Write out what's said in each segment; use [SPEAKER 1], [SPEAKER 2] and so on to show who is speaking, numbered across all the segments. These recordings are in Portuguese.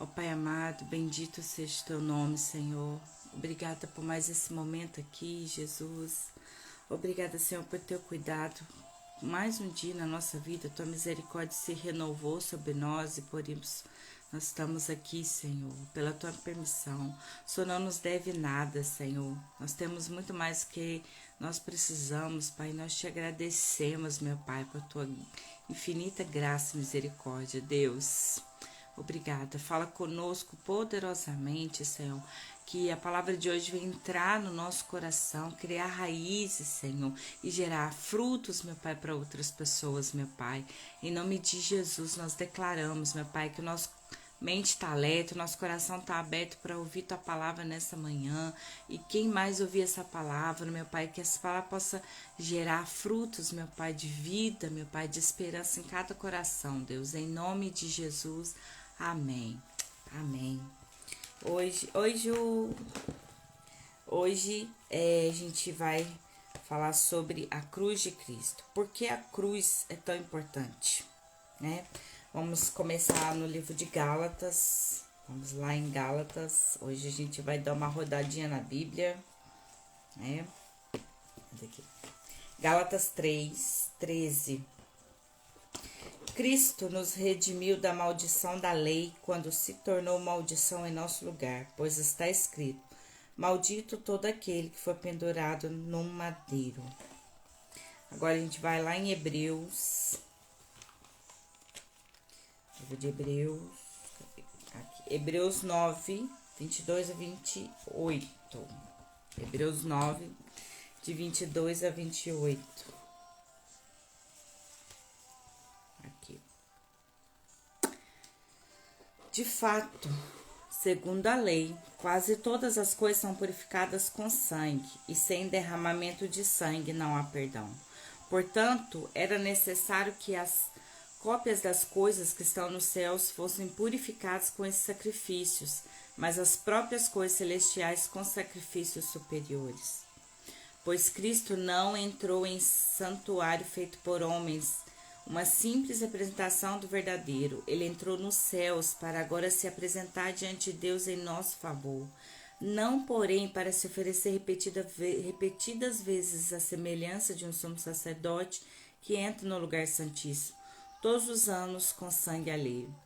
[SPEAKER 1] Ó Pai amado, bendito seja o teu nome, Senhor. Obrigada por mais esse momento aqui, Jesus. Obrigada, Senhor, por teu cuidado. Mais um dia na nossa vida, tua misericórdia se renovou sobre nós e por isso nós estamos aqui, Senhor, pela tua permissão. O Senhor não nos deve nada, Senhor. Nós temos muito mais que nós precisamos, Pai. Nós te agradecemos, meu Pai, por tua infinita graça e misericórdia, Deus. Obrigada. Fala conosco poderosamente, Senhor. Que a palavra de hoje venha entrar no nosso coração, criar raízes, Senhor, e gerar frutos, meu Pai, para outras pessoas, meu Pai. Em nome de Jesus, nós declaramos, meu Pai, que o nosso mente está alerta, o nosso coração está aberto para ouvir tua palavra nessa manhã. E quem mais ouvir essa palavra, meu Pai, que essa palavra possa gerar frutos, meu Pai, de vida, meu Pai, de esperança em cada coração, Deus. Em nome de Jesus. Amém. Amém. Hoje a gente vai falar sobre a cruz de Cristo. Por que a cruz é tão importante, né? Vamos começar no livro de Gálatas. Vamos lá em Gálatas. Hoje a gente vai dar uma rodadinha na Bíblia, né? Aqui. Gálatas 3:13. Cristo nos redimiu da maldição da lei quando se tornou maldição em nosso lugar, pois está escrito: maldito todo aquele que foi pendurado num madeiro. Agora a gente vai lá em Hebreus. Livro de Hebreus. Aqui, Hebreus 9, 22 a 28. Hebreus 9, de 22 a 28. De fato, segundo a lei, quase todas as coisas são purificadas com sangue, e sem derramamento de sangue não há perdão. Portanto, era necessário que as cópias das coisas que estão nos céus fossem purificadas com esses sacrifícios, mas as próprias coisas celestiais com sacrifícios superiores. Pois Cristo não entrou em santuário feito por homens, uma simples representação do verdadeiro. Ele entrou nos céus para agora se apresentar diante de Deus em nosso favor. Não, porém, para se oferecer repetidas vezes a semelhança de um sumo sacerdote que entra no lugar santíssimo, todos os anos com sangue alheio.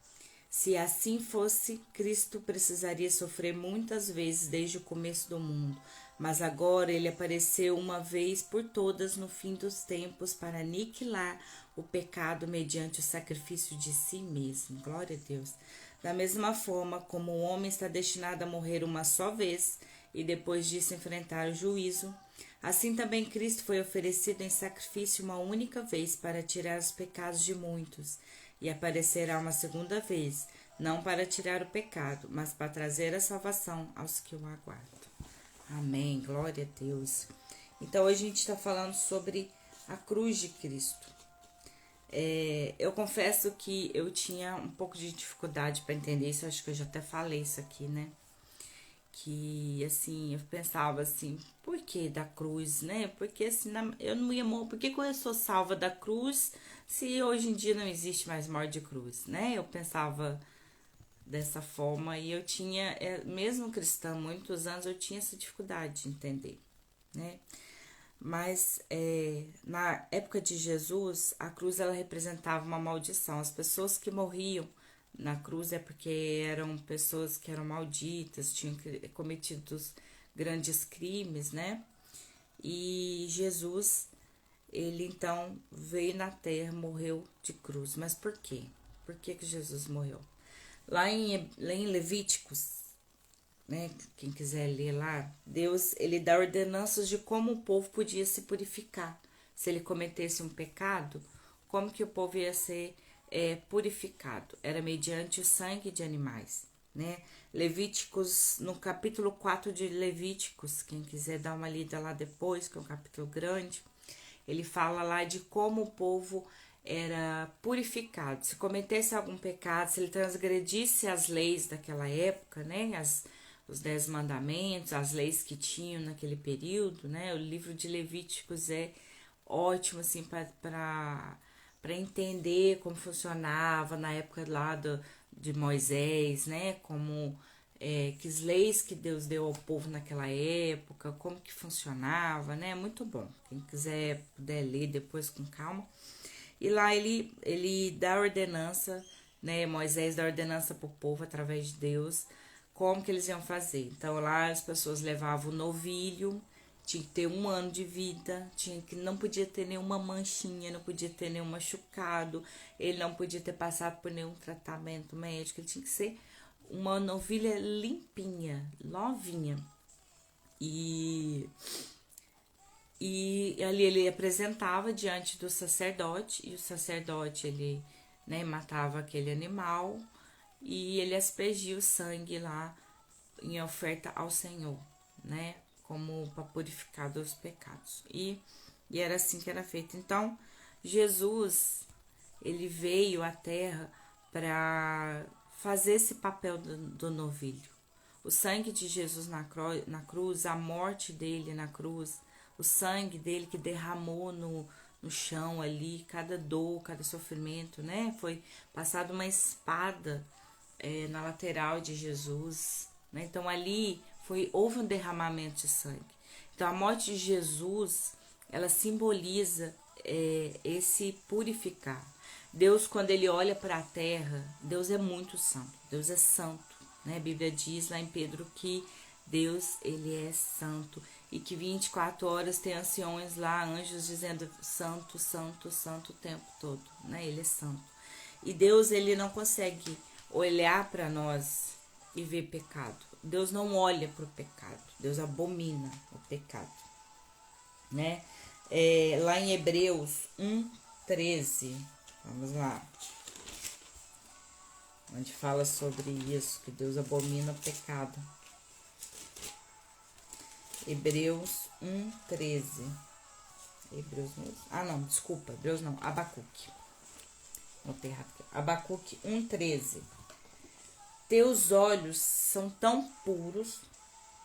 [SPEAKER 1] Se assim fosse, Cristo precisaria sofrer muitas vezes desde o começo do mundo, mas agora ele apareceu uma vez por todas no fim dos tempos para aniquilar o pecado mediante o sacrifício de si mesmo. Glória a Deus. Da mesma forma como o homem está destinado a morrer uma só vez e depois disso enfrentar o juízo, assim também Cristo foi oferecido em sacrifício uma única vez para tirar os pecados de muitos, e aparecerá uma segunda vez, não para tirar o pecado, mas para trazer a salvação aos que o aguardam. Amém, glória a Deus. Então hoje a gente está falando sobre a cruz de Cristo. Eu confesso que eu tinha um pouco de dificuldade para entender isso, acho que eu já até falei isso aqui, né? Que assim, eu pensava assim, por que da cruz, né? Porque assim, eu não ia morrer, por que eu sou salva da cruz se hoje em dia não existe mais morte de cruz, né? Eu pensava dessa forma e eu tinha, mesmo cristã, muitos anos eu tinha essa dificuldade de entender, né? Mas na época de Jesus, a cruz ela representava uma maldição. As pessoas que morriam na cruz é porque eram pessoas que eram malditas, tinham cometido grandes crimes, né? E Jesus, ele então veio na terra, morreu de cruz. Mas por quê? Por que Jesus morreu? Lá em Levíticos, né, quem quiser ler lá, Deus, ele dá ordenanças de como o povo podia se purificar. Se ele cometesse um pecado, como que o povo ia ser purificado? Era mediante o sangue de animais, né? Levíticos, no capítulo 4 de Levíticos, quem quiser dar uma lida lá depois, que é um capítulo grande, ele fala lá de como o povo era purificado. Se cometesse algum pecado, se ele transgredisse as leis daquela época, né, os 10 mandamentos, as leis que tinham naquele período, né, o livro de Levíticos é ótimo, assim, para entender como funcionava na época lá de Moisés, né? Como que as leis que Deus deu ao povo naquela época, como que funcionava, né? Muito bom. Quem quiser puder ler depois com calma. E lá ele dá a ordenança, né? Moisés dá a ordenança para o povo através de Deus, como que eles iam fazer. Então lá as pessoas levavam o novilho, tinha que ter 1 ano de vida, não podia ter nenhuma manchinha, não podia ter nenhum machucado, ele não podia ter passado por nenhum tratamento médico, ele tinha que ser uma novilha limpinha, novinha. E ali ele apresentava diante do sacerdote, e o sacerdote ele, né, matava aquele animal e ele aspergia o sangue lá em oferta ao Senhor, né, como para purificar dos pecados. E era assim que era feito. Então, Jesus, ele veio à terra para fazer esse papel do novilho. O sangue de Jesus na cruz, a morte dele na cruz, o sangue dele que derramou no chão ali, cada dor, cada sofrimento, né? Foi passada uma espada na lateral de Jesus, né? Então ali houve um derramamento de sangue. Então a morte de Jesus, ela simboliza esse purificar. Deus, quando ele olha para a terra, Deus é muito santo, Deus é santo, né? A Bíblia diz lá em Pedro que Deus, ele é santo e que 24 horas tem anciões lá, anjos dizendo santo, santo, santo o tempo todo, né? Ele é santo. E Deus, ele não consegue olhar para nós e ver pecado. Deus não olha para o pecado, Deus abomina o pecado, né? Lá em Hebreus 1:13, vamos lá, onde fala sobre isso, que Deus abomina o pecado. Hebreus 1:13. Hebreus não, Abacuque. Notei errado aqui. Abacuque 1:13. Teus olhos são tão puros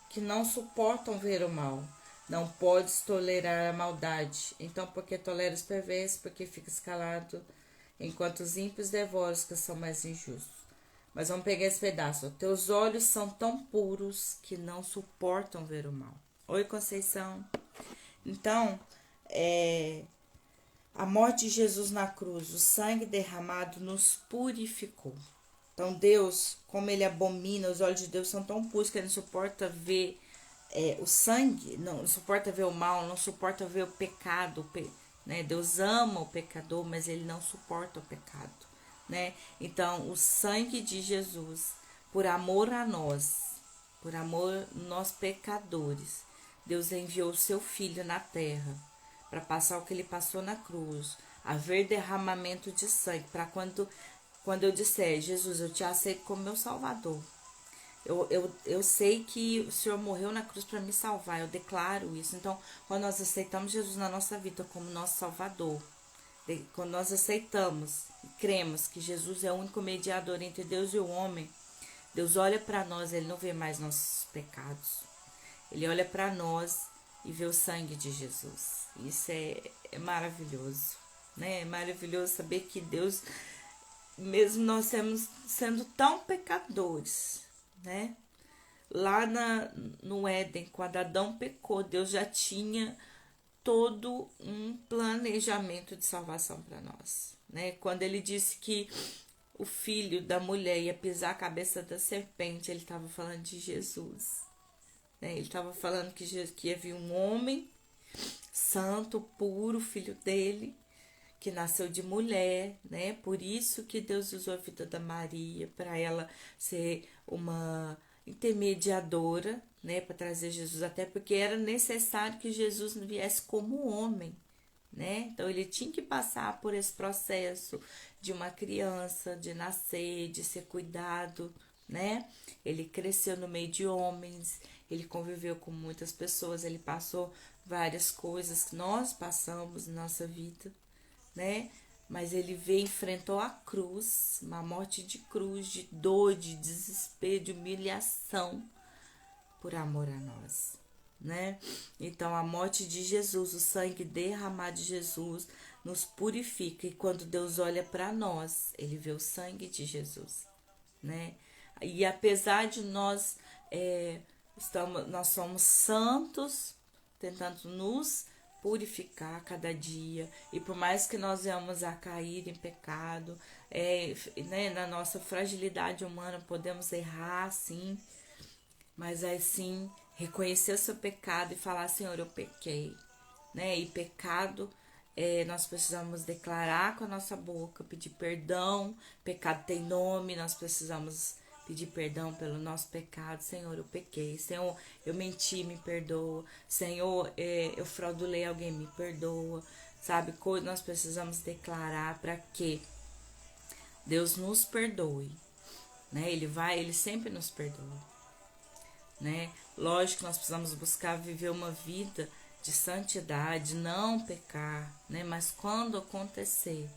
[SPEAKER 1] que não suportam ver o mal. Não podes tolerar a maldade. Então, porque toleras perverso, porque ficas calado, enquanto os ímpios devoram os que são mais injustos. Mas vamos pegar esse pedaço. Teus olhos são tão puros que não suportam ver o mal. Oi, Conceição. Então, a morte de Jesus na cruz, o sangue derramado nos purificou. Então, Deus, como ele abomina, os olhos de Deus são tão puros que ele não suporta ver o sangue, não suporta ver o mal, não suporta ver o pecado, né? Deus ama o pecador, mas ele não suporta o pecado, né? Então, o sangue de Jesus, por amor a nós, por amor nós pecadores, Deus enviou o seu Filho na terra para passar o que ele passou na cruz, haver derramamento de sangue, para quando eu disser, Jesus, eu te aceito como meu Salvador. Eu sei que o Senhor morreu na cruz para me salvar, eu declaro isso. Então, quando nós aceitamos Jesus na nossa vida como nosso Salvador, quando nós aceitamos e cremos que Jesus é o único mediador entre Deus e o homem, Deus olha para nós, ele não vê mais nossos pecados. Ele olha para nós e vê o sangue de Jesus. Isso é maravilhoso, né? É maravilhoso saber que Deus, mesmo nós sendo tão pecadores, né? Lá no Éden, quando Adão pecou, Deus já tinha todo um planejamento de salvação para nós, né? Quando ele disse que o filho da mulher ia pisar a cabeça da serpente, ele estava falando de Jesus, né? Ele estava falando que havia um homem santo, puro, filho dele, que nasceu de mulher, né? Por isso que Deus usou a vida da Maria, para ela ser uma intermediadora, né? Para trazer Jesus, até porque era necessário que Jesus viesse como homem, né? Então ele tinha que passar por esse processo de uma criança, de nascer, de ser cuidado, né? Ele cresceu no meio de homens, ele conviveu com muitas pessoas, ele passou várias coisas que nós passamos na nossa vida, né? Mas ele veio, enfrentou a cruz, uma morte de cruz, de dor, de desespero, de humilhação, por amor a nós, né? Então a morte de Jesus, o sangue derramado de Jesus nos purifica, e quando Deus olha para nós, ele vê o sangue de Jesus, né? E apesar de nós somos santos, tentando nos purificar cada dia, e por mais que nós venhamos a cair em pecado, né, na nossa fragilidade humana podemos errar, sim, mas assim reconhecer o seu pecado e falar: Senhor, eu pequei, né? E pecado, nós precisamos declarar com a nossa boca, pedir perdão. Pecado tem nome, nós precisamos pedir perdão pelo nosso pecado. Senhor, eu pequei. Senhor, eu menti, me perdoa. Senhor, eu fraudulei alguém, me perdoa. Sabe, nós precisamos declarar para que Deus nos perdoe, né? Ele sempre nos perdoa, né? Lógico que nós precisamos buscar viver uma vida de santidade, não pecar, né? Mas quando acontecer,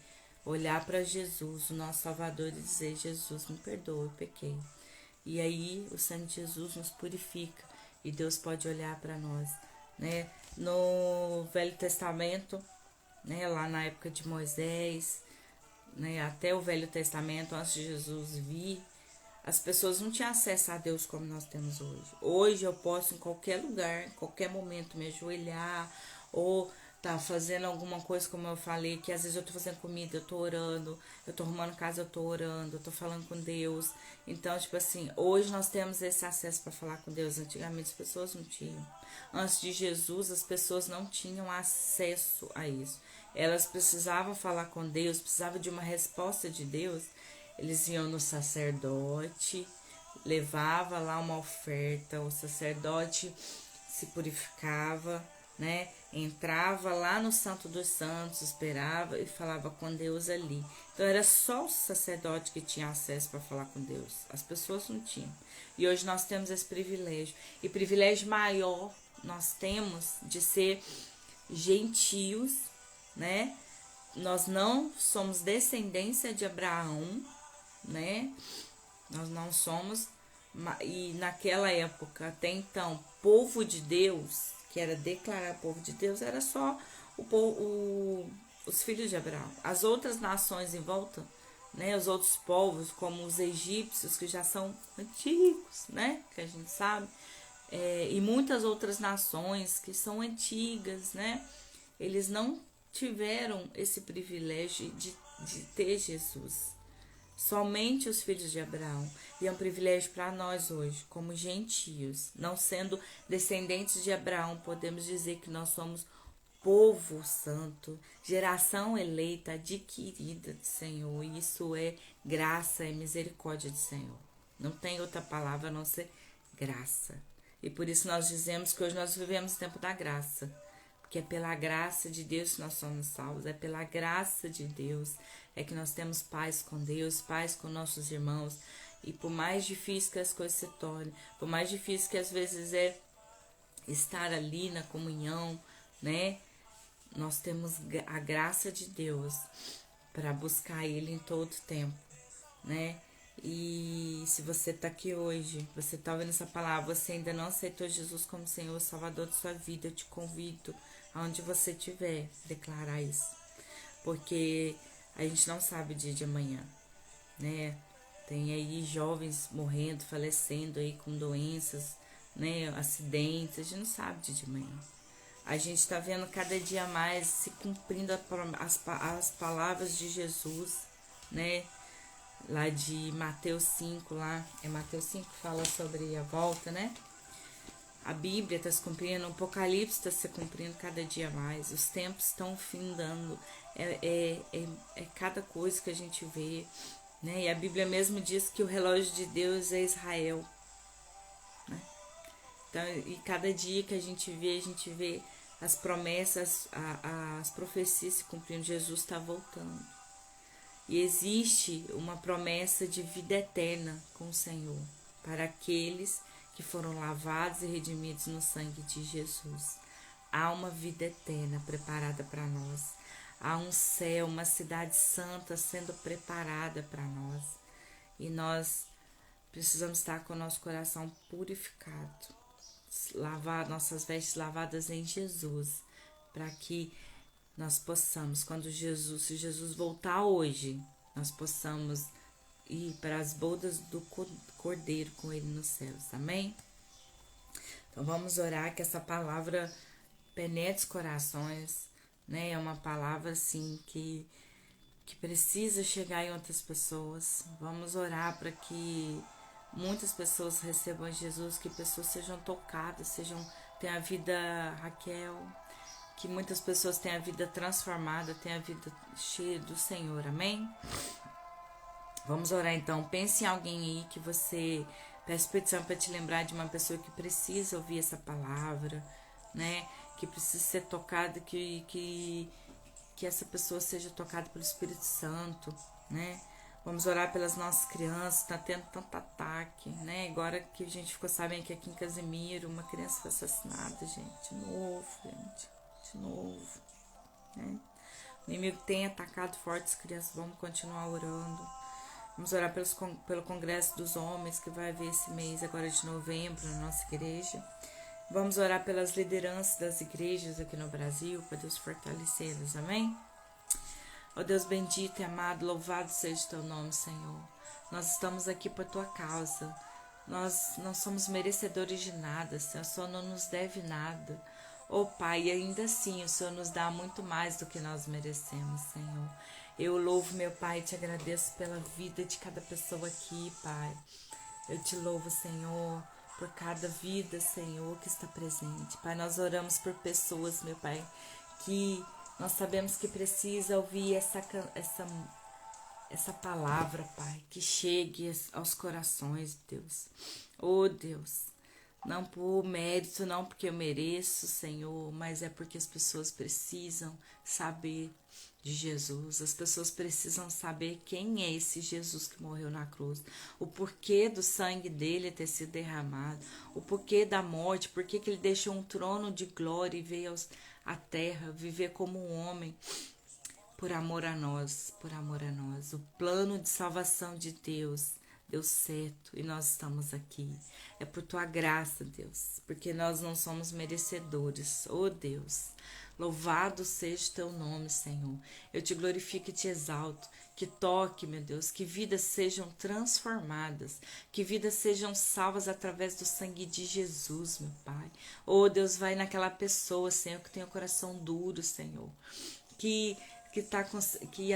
[SPEAKER 1] olhar para Jesus, o nosso Salvador, e dizer: Jesus, me perdoe, eu pequei. E aí o sangue de Jesus nos purifica e Deus pode olhar para nós, né? No Velho Testamento, né? Lá na época de Moisés, né? Até o Velho Testamento, antes de Jesus vir, as pessoas não tinham acesso a Deus como nós temos hoje. Hoje eu posso, em qualquer lugar, em qualquer momento, me ajoelhar ou tá fazendo alguma coisa, como eu falei, que às vezes eu tô fazendo comida, eu tô orando, eu tô arrumando casa, eu tô orando, eu tô falando com Deus. Então, tipo assim, hoje nós temos esse acesso para falar com Deus. Antigamente as pessoas não tinham. Antes de Jesus, as pessoas não tinham acesso a isso. Elas precisavam falar com Deus, precisavam de uma resposta de Deus. Eles iam no sacerdote, levava lá uma oferta, o sacerdote se purificava, né? Entrava lá no Santo dos Santos, esperava e falava com Deus ali. Então era só o sacerdote que tinha acesso para falar com Deus. As pessoas não tinham. E hoje nós temos esse privilégio. E privilégio maior nós temos de ser gentios, né? Nós não somos descendência de Abraão, né? Nós não somos, e naquela época, até então, povo de Deus, que era declarar povo de Deus, era só os filhos de Abraão. As outras nações em volta, né? Os outros povos, como os egípcios, que já são antigos, né? Que a gente sabe, e muitas outras nações que são antigas, né? Eles não tiveram esse privilégio de ter Jesus. Somente os filhos de Abraão. E é um privilégio para nós hoje, como gentios. Não sendo descendentes de Abraão, podemos dizer que nós somos povo santo, geração eleita, adquirida do Senhor. E isso é graça, é misericórdia do Senhor. Não tem outra palavra a não ser graça. E por isso nós dizemos que hoje nós vivemos o tempo da graça. Porque é pela graça de Deus que nós somos salvos, é pela graça de Deus, é que nós temos paz com Deus, paz com nossos irmãos. E por mais difícil que as coisas se tornem, por mais difícil que às vezes é estar ali na comunhão, né? Nós temos a graça de Deus para buscar Ele em todo tempo, né? E se você está aqui hoje, você está ouvindo essa palavra, você ainda não aceitou Jesus como Senhor e Salvador de sua vida, eu te convido, aonde você estiver, declarar isso. Porque a gente não sabe o dia de amanhã, né? Tem aí jovens morrendo, falecendo aí com doenças, né? Acidentes, a gente não sabe o dia de amanhã. A gente está vendo cada dia mais se cumprindo as palavras de Jesus, né? Lá de Mateus 5, lá, é Mateus 5 que fala sobre a volta, né? A Bíblia está se cumprindo, o Apocalipse está se cumprindo cada dia mais, os tempos estão findando, é cada coisa que a gente vê, né? E a Bíblia mesmo diz que o relógio de Deus é Israel, né? Então, e cada dia que a gente vê as promessas, as profecias se cumprindo, Jesus está voltando. E existe uma promessa de vida eterna com o Senhor para aqueles que foram lavados e redimidos no sangue de Jesus. Há uma vida eterna preparada para nós. Há um céu, uma cidade santa sendo preparada para nós. E nós precisamos estar com o nosso coração purificado, lavar nossas vestes lavadas em Jesus, para que nós possamos, se Jesus voltar hoje, nós possamos ir para as bodas do Cordeiro com ele nos céus. Amém? Então vamos orar que essa palavra penetre os corações, né? É uma palavra assim que precisa chegar em outras pessoas. Vamos orar para que muitas pessoas recebam Jesus, que pessoas sejam tocadas, tenham a vida, Raquel, que muitas pessoas tenham a vida transformada, tenham a vida cheia do Senhor. Amém? Vamos orar então. Pense em alguém aí que você peça o Espírito Santo para te lembrar de uma pessoa que precisa ouvir essa palavra, né? Que precisa ser tocada, que essa pessoa seja tocada pelo Espírito Santo, né? Vamos orar pelas nossas crianças, tá tendo tanto ataque, né? Agora que a gente ficou sabendo que aqui em Casimiro uma criança foi assassinada, gente, de novo, né? O inimigo tem atacado forte as crianças, vamos continuar orando. Vamos orar pelo Congresso dos Homens, que vai haver esse mês agora de novembro na nossa igreja. Vamos orar pelas lideranças das igrejas aqui no Brasil, para Deus fortalecê-las, amém? Ó Deus bendito e amado, louvado seja o teu nome, Senhor. Nós estamos aqui por tua causa. Nós não somos merecedores de nada, Senhor. O Senhor não nos deve nada. Ó Pai, e ainda assim o Senhor nos dá muito mais do que nós merecemos, Senhor. Eu louvo, meu Pai, e te agradeço pela vida de cada pessoa aqui, Pai. Eu te louvo, Senhor, por cada vida, Senhor, que está presente. Pai, nós oramos por pessoas, meu Pai, que nós sabemos que precisa ouvir essa palavra, Pai, que chegue aos corações, Deus. Oh, Deus, não por mérito, não porque eu mereço, Senhor, mas é porque as pessoas precisam saber de Jesus. As pessoas precisam saber quem é esse Jesus que morreu na cruz, o porquê do sangue dele ter sido derramado, o porquê da morte, porquê que ele deixou um trono de glória e veio à terra viver como um homem por amor a nós, por amor a nós. O plano de salvação de Deus deu certo e nós estamos aqui. É por tua graça, Deus, porque nós não somos merecedores. Oh, Deus, louvado seja o teu nome, Senhor. Eu te glorifico e te exalto. Que toque, meu Deus, que vidas sejam transformadas, que vidas sejam salvas através do sangue de Jesus, meu Pai. Oh, Deus, vai naquela pessoa, Senhor, que tem o coração duro, Senhor, que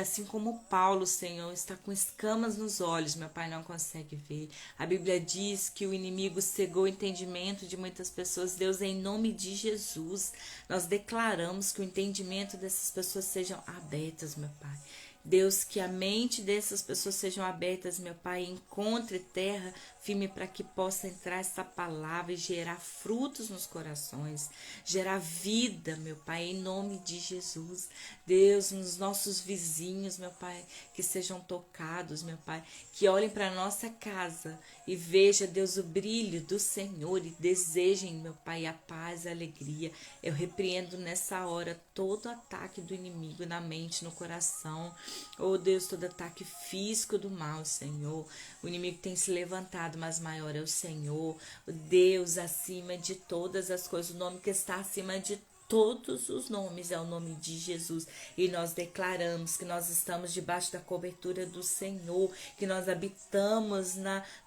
[SPEAKER 1] assim como Paulo, Senhor, está com escamas nos olhos, meu Pai, não consegue ver. A Bíblia diz que o inimigo cegou o entendimento de muitas pessoas. Deus, em nome de Jesus, nós declaramos que o entendimento dessas pessoas sejam abertas, meu Pai. Deus, que a mente dessas pessoas sejam abertas, meu Pai, encontre terra firme para que possa entrar essa palavra e gerar frutos nos corações, gerar vida, meu Pai, em nome de Jesus. Deus, nos nossos vizinhos, meu Pai, que sejam tocados, meu Pai, que olhem para a nossa casa e vejam, Deus, o brilho do Senhor e desejem, meu Pai, a paz, a alegria. Eu repreendo nessa hora todo ataque do inimigo na mente, no coração. Oh, Deus, todo ataque físico do mal, Senhor. O inimigo tem se levantado, mas maior é o Senhor. O Deus acima de todas as coisas. O nome que está acima de todos os nomes é o nome de Jesus. E nós declaramos que nós estamos debaixo da cobertura do Senhor, que nós habitamos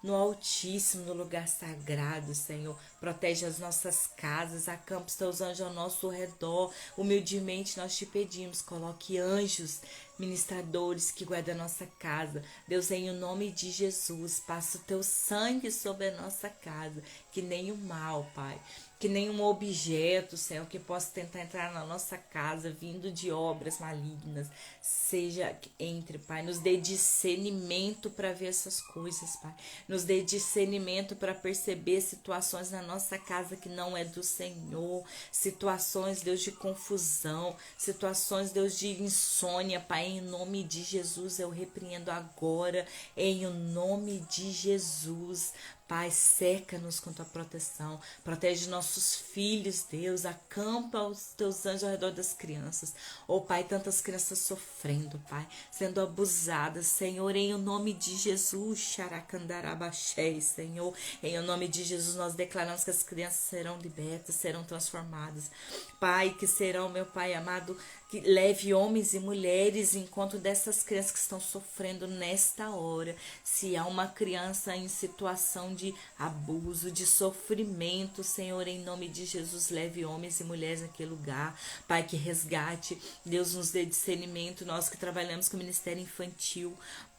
[SPEAKER 1] no Altíssimo, no lugar sagrado, Senhor. Protege as nossas casas, acampa os teus anjos ao nosso redor. Humildemente nós te pedimos, coloque anjos ministradores que guardam a nossa casa. Deus, em o nome de Jesus, passa o teu sangue sobre a nossa casa, que nem o mal, Pai, que nenhum objeto, Senhor, que possa tentar entrar na nossa casa, vindo de obras malignas, seja entre, Pai. Nos dê discernimento para ver essas coisas, Pai. Nos dê discernimento para perceber situações na nossa casa que não é do Senhor. Situações, Deus, de confusão. Situações, Deus, de insônia, Pai. Em nome de Jesus, eu repreendo agora. Em o nome de Jesus. Pai, cerca-nos com tua proteção, protege nossos filhos, Deus, acampa os teus anjos ao redor das crianças. Oh, Pai, tantas crianças sofrendo, Pai, sendo abusadas, Senhor, em o nome de Jesus, Xaracandarabaxé, Senhor, em o nome de Jesus, nós declaramos que as crianças serão libertas, serão transformadas, Pai, que serão, meu Pai amado, que leve homens e mulheres em encontro dessas crianças que estão sofrendo nesta hora. Se há uma criança em situação de abuso, de sofrimento, Senhor, em nome de Jesus, leve homens e mulheres naquele lugar. Pai, que resgate, Deus nos dê discernimento, nós que trabalhamos com o Ministério Infantil.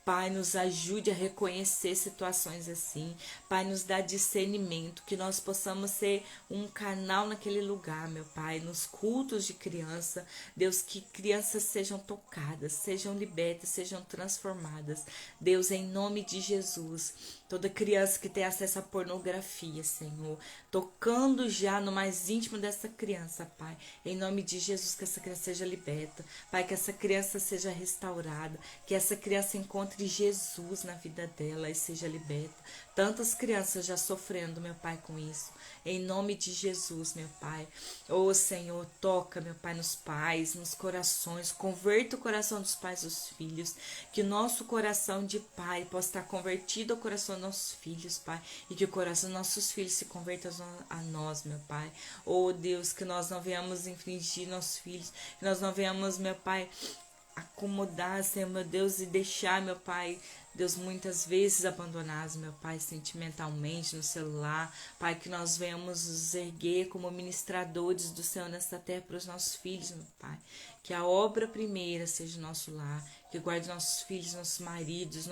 [SPEAKER 1] Pai, nos ajude a reconhecer situações assim. Pai, nos dá discernimento, que nós possamos ser um canal naquele lugar, meu Pai, nos cultos de criança. Deus, que crianças sejam tocadas, sejam libertas, sejam transformadas. Deus, em nome de Jesus, toda criança que tem acesso à pornografia, Senhor, tocando já no mais íntimo dessa criança, Pai, em nome de Jesus, que essa criança seja liberta. Pai, que essa criança seja restaurada, que essa criança encontre Jesus na vida dela e seja liberta. Tantas crianças já sofrendo, meu Pai, com isso. Em nome de Jesus, meu Pai. Oh, Senhor, toca, meu Pai, nos pais, nos corações. Converta o coração dos pais dos filhos. Que o nosso coração de pai possa estar convertido ao coração dos nossos filhos, Pai. E que o coração dos nossos filhos se converta a nós, meu Pai. Oh, Deus, que nós não venhamos infringir nossos filhos. Que nós não venhamos, meu Pai, acomodar, Senhor, meu Deus, e deixar, meu Pai, Deus, muitas vezes abandonados, meu Pai, sentimentalmente no celular. Pai, que nós venhamos nos erguer como ministradores do Senhor nesta terra para os nossos filhos, meu Pai. Que a obra primeira seja o nosso lar, que guarde nossos filhos, nossos maridos,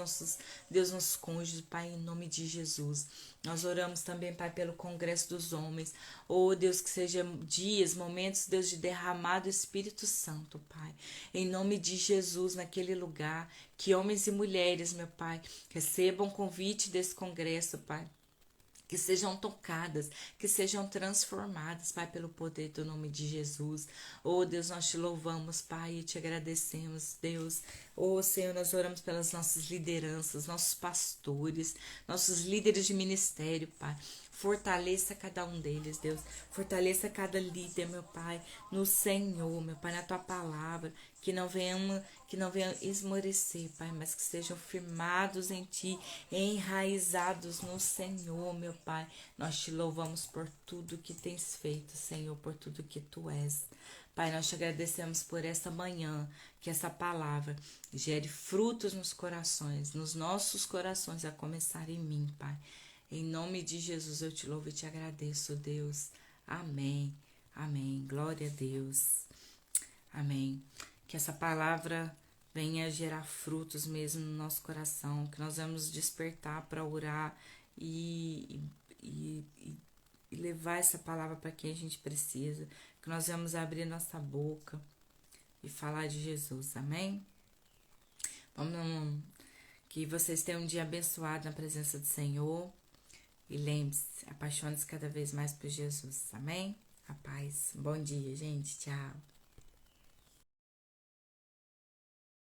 [SPEAKER 1] Deus, nossos cônjuges, Pai, em nome de Jesus. Nós oramos também, Pai, pelo Congresso dos Homens. Oh, Deus, que sejam dias, momentos, Deus, de derramar do Espírito Santo, Pai. Em nome de Jesus, naquele lugar, que homens e mulheres, meu Pai, recebam o convite desse congresso, Pai. Que sejam tocadas, que sejam transformadas, Pai, pelo poder do nome de Jesus. Oh, Deus, nós te louvamos, Pai, e te agradecemos, Deus. Oh, Senhor, nós oramos pelas nossas lideranças, nossos pastores, nossos líderes de ministério, Pai. Fortaleça cada um deles, Deus. Fortaleça cada líder, meu Pai, no Senhor, meu Pai, na tua palavra. Que não venham esmorecer, Pai, mas que sejam firmados em Ti, enraizados no Senhor, meu Pai. Nós te louvamos por tudo que tens feito, Senhor, por tudo que Tu és. Pai, nós te agradecemos por essa manhã, que essa palavra gere frutos nos corações, nos nossos corações, a começar em mim, Pai. Em nome de Jesus eu te louvo e te agradeço, Deus. Amém. Amém. Glória a Deus. Amém. Que essa palavra venha gerar frutos mesmo no nosso coração, que nós vamos despertar para orar e levar essa palavra para quem a gente precisa, que nós vamos abrir nossa boca e falar de Jesus, amém? Vamos, que vocês tenham um dia abençoado na presença do Senhor e lembre-se, apaixone-se cada vez mais por Jesus, amém? A paz. Bom dia, gente. Tchau.